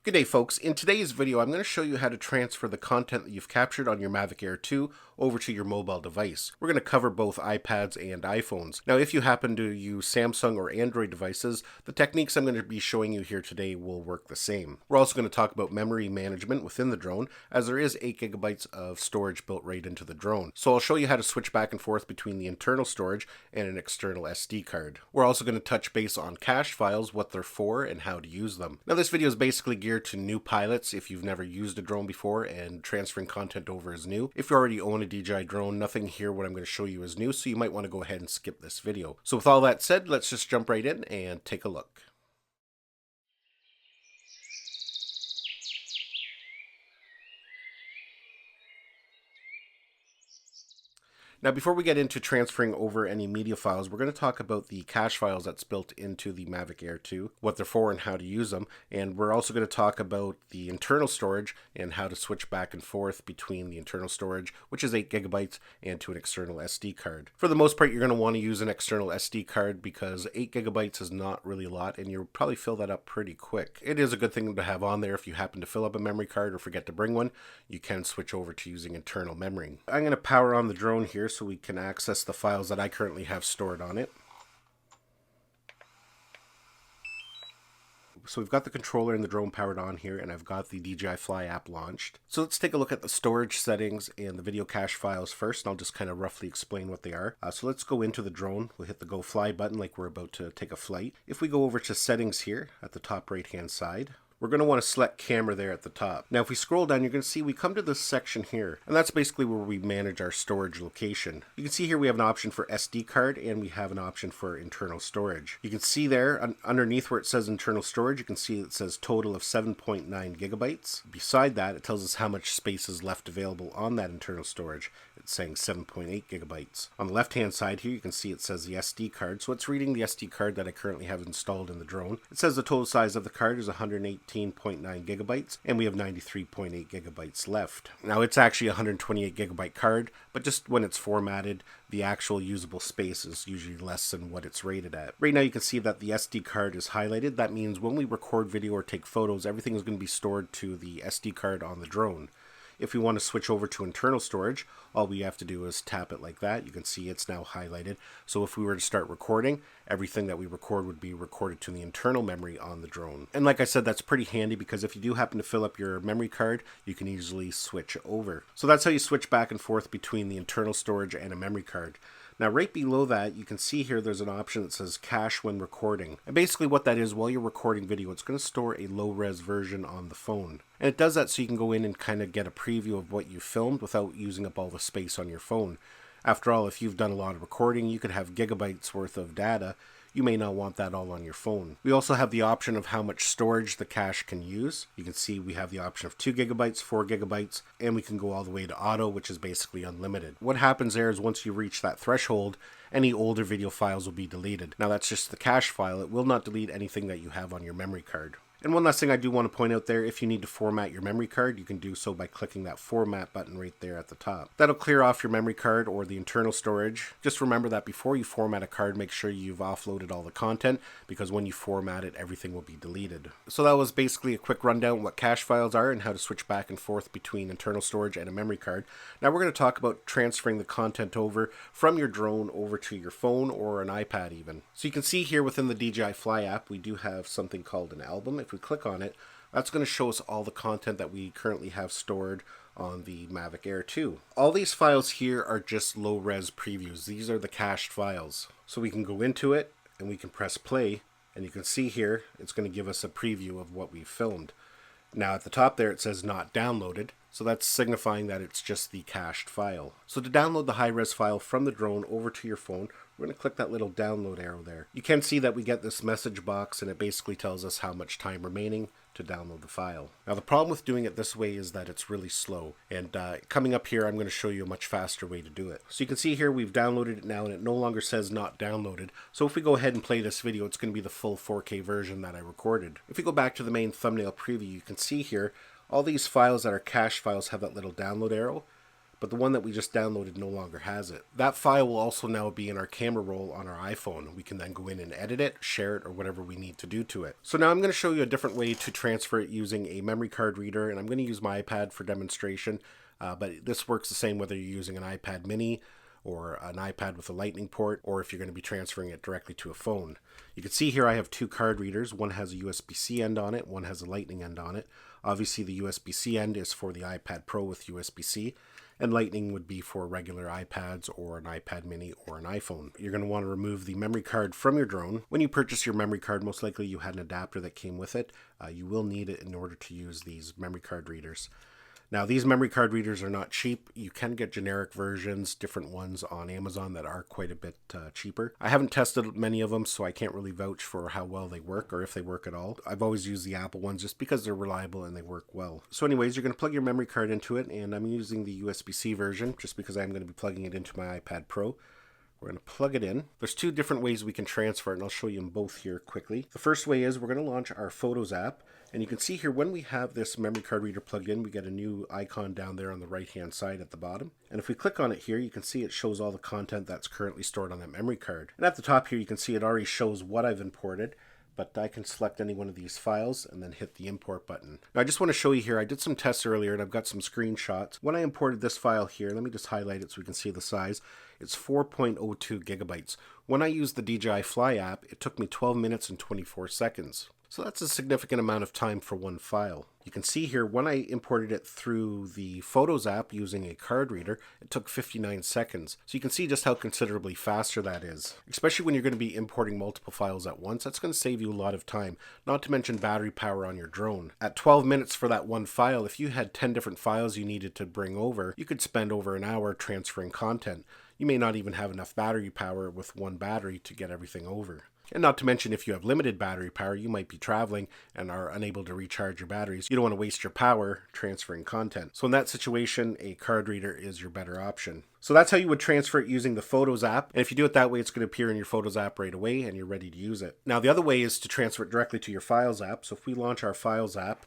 Good day, folks. In today's video, I'm going to show you how to transfer the content that you've captured on your Mavic Air 2 over to your mobile device. We're going to cover both iPads and iPhones. Now, if you happen to use Samsung or Android devices, the techniques I'm going to be showing you here today will work the same. We're also going to talk about memory management within the drone, as there is 8 gigabytes of storage built right into the drone. So I'll show you how to switch back and forth between the internal storage and an external SD card. We're also going to touch base on cached files, what they're for, and how to use them. Now, this video is basically geared to new pilots if you've never used a drone before and transferring content over is new. If you already own a DJI drone, nothing here what I'm going to show you is new, so you might want to go ahead and skip this video. So with all that said, let's just jump right in and take a look. Now, before we get into transferring over any media files, we're going to talk about the cache files that's built into the Mavic Air 2, what they're for and how to use them. And we're also going to talk about the internal storage and how to switch back and forth between the internal storage, which is 8 gigabytes, and to an external SD card. For the most part, you're going to want to use an external SD card because 8 gigabytes is not really a lot, and you'll probably fill that up pretty quick. It is a good thing to have on there if you happen to fill up a memory card or forget to bring one. You can switch over to using internal memory. I'm going to power on the drone here so we can access the files that I currently have stored on it. So we've got the controller and the drone powered on here, and I've got the DJI Fly app launched. So let's take a look at the storage settings and the video cache files first, and I'll just kind of roughly explain what they are. So let's go into the drone. We'll hit the Go Fly button like we're about to take a flight. If we go over to settings here at the top right hand side, we're going to want to select camera there at the top. Now, if we scroll down, you're going to see we come to this section here, and that's basically where we manage our storage location. You can see here we have an option for SD card, and we have an option for internal storage. You can see there underneath where it says internal storage, you can see it says total of 7.9 gigabytes. Beside that, it tells us how much space is left available on that internal storage. It's saying 7.8 gigabytes. On the left-hand side here, you can see it says the SD card. So it's reading the SD card that I currently have installed in the drone. It says the total size of the card is 118.9 gigabytes, and we have 93.8 gigabytes left. Now, it's actually a 128 gigabyte card, but just when it's formatted, the actual usable space is usually less than what it's rated at. Right now, you can see that the SD card is highlighted. That means when we record video or take photos, everything is going to be stored to the SD card on the drone. If we want to switch over to internal storage, all we have to do is tap it like that. You can see it's now highlighted. So if we were to start recording, everything that we record would be recorded to the internal memory on the drone. And like I said, that's pretty handy because if you do happen to fill up your memory card, you can easily switch over. So that's how you switch back and forth between the internal storage and a memory card. Now, right below that, you can see here there's an option that says cache when recording. And basically what that is, while you're recording video, it's going to store a low-res version on the phone. And it does that so you can go in and kind of get a preview of what you filmed without using up all the space on your phone. After all, if you've done a lot of recording, you could have gigabytes worth of data. You may not want that all on your phone. We also have the option of how much storage the cache can use. You can see we have the option of 2 gigabytes, 4 gigabytes, and we can go all the way to auto, which is basically unlimited. What happens there is once you reach that threshold, any older video files will be deleted. Now, that's just the cache file. It will not delete anything that you have on your memory card. And one last thing I do want to point out there, if you need to format your memory card, you can do so by clicking that format button right there at the top. That'll clear off your memory card or the internal storage. Just remember that before you format a card, make sure you've offloaded all the content, because when you format it, everything will be deleted. So that was basically a quick rundown on what cache files are and how to switch back and forth between internal storage and a memory card. Now we're going to talk about transferring the content over from your drone over to your phone or an iPad even. So you can see here within the DJI Fly app, we do have something called an album. If we click on it, that's going to show us all the content that we currently have stored on the Mavic Air 2. All these files here are just low-res previews. These are the cached files. So we can go into it and we can press play, and you can see here it's going to give us a preview of what we filmed. Now at the top there it says not downloaded, so that's signifying that it's just the cached file. So to download the high-res file from the drone over to your phone, we're going to click that little download arrow there. You can see that we get this message box, and it basically tells us how much time remaining to download the file. Now the problem with doing it this way is that it's really slow, and coming up here I'm going to show you a much faster way to do it. So you can see here we've downloaded it now, and it no longer says not downloaded. So if we go ahead and play this video, it's going to be the full 4K version that I recorded. If we go back to the main thumbnail preview, you can see here all these files that are cache files have that little download arrow. but the one that we just downloaded no longer has it. That file will also now be in our camera roll on our iPhone. We can then go in and edit it, share it, or whatever we need to do to it. So now I'm going to show you a different way to transfer it using a memory card reader, and I'm going to use my iPad for demonstration, but this works the same whether you're using an iPad mini or an iPad with a lightning port, or if you're going to be transferring it directly to a phone. You can see here I have two card readers. One has a USB-C end on it, one has a lightning end on it. Obviously the USB-C end is for the iPad Pro with USB-C, and lightning would be for regular iPads or an iPad mini or an iPhone. You're going to want to remove the memory card from your drone. When you purchase your memory card, most likely you had an adapter that came with it. You will need it in order to use these memory card readers. Now, these memory card readers are not cheap. You can get generic versions, different ones on Amazon that are quite a bit cheaper. I haven't tested many of them, so I can't really vouch for how well they work or if they work at all. I've always used the Apple ones just because they're reliable and they work well. So anyways, you're going to plug your memory card into it, and I'm using the USB-C version just because I'm going to be plugging it into my iPad Pro. We're going to plug it in. There's two different ways we can transfer it, and I'll show you them both here quickly. The first way is we're going to launch our Photos app. And you can see here when we have this memory card reader plugged in, we get a new icon down there on the right hand side at the bottom. And if we click on it here, you can see it shows all the content that's currently stored on that memory card. And at the top here, you can see it already shows what I've imported. But I can select any one of these files and then hit the import button. Now I just want to show you here, I did some tests earlier and I've got some screenshots. When I imported this file here, let me just highlight it so we can see the size. It's 4.02 gigabytes. When I used the DJI Fly app, it took me 12 minutes and 24 seconds. So that's a significant amount of time for one file. You can see here when I imported it through the Photos app using a card reader, it took 59 seconds. So you can see just how considerably faster that is. Especially when you're going to be importing multiple files at once, that's going to save you a lot of time, not to mention battery power on your drone. At 12 minutes for that one file, if you had 10 different files you needed to bring over, you could spend over an hour transferring content. You may not even have enough battery power with one battery to get everything over. And not to mention, if you have limited battery power, you might be traveling and are unable to recharge your batteries. You don't want to waste your power transferring content. So in that situation, a card reader is your better option. So that's how you would transfer it using the Photos app. And if you do it that way, it's going to appear in your Photos app right away and you're ready to use it. Now, the other way is to transfer it directly to your Files app. So if we launch our Files app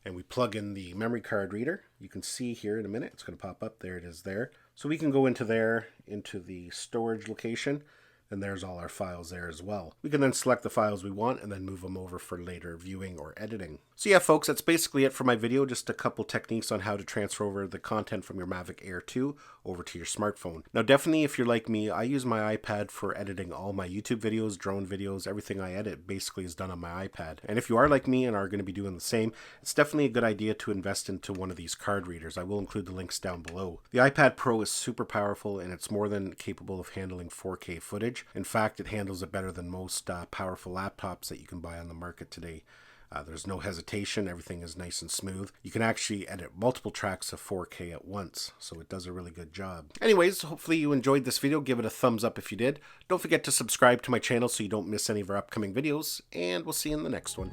and we plug in the memory card reader, you can see here in a minute, it's going to pop up. There it is there. So we can go into there, into the storage location, and there's all our files there as well. We can then select the files we want and then move them over for later viewing or editing. So yeah, folks, that's basically it for my video. Just a couple techniques on how to transfer over the content from your Mavic Air 2 over to your smartphone. Now, definitely, if you're like me, I use my iPad for editing all my YouTube videos, drone videos, everything I edit basically is done on my iPad. And if you are like me and are going to be doing the same, it's definitely a good idea to invest into one of these card readers. I will include the links down below. The iPad Pro is super powerful and it's more than capable of handling 4K footage. In fact, it handles it better than most powerful laptops that you can buy on the market today. There's no hesitation, everything is nice and smooth. You can actually edit multiple tracks of 4K at once, so it does a really good job. Anyways, hopefully you enjoyed this video. Give it a thumbs up if you did. Don't forget to subscribe to my channel so you don't miss any of our upcoming videos, and we'll see you in the next one.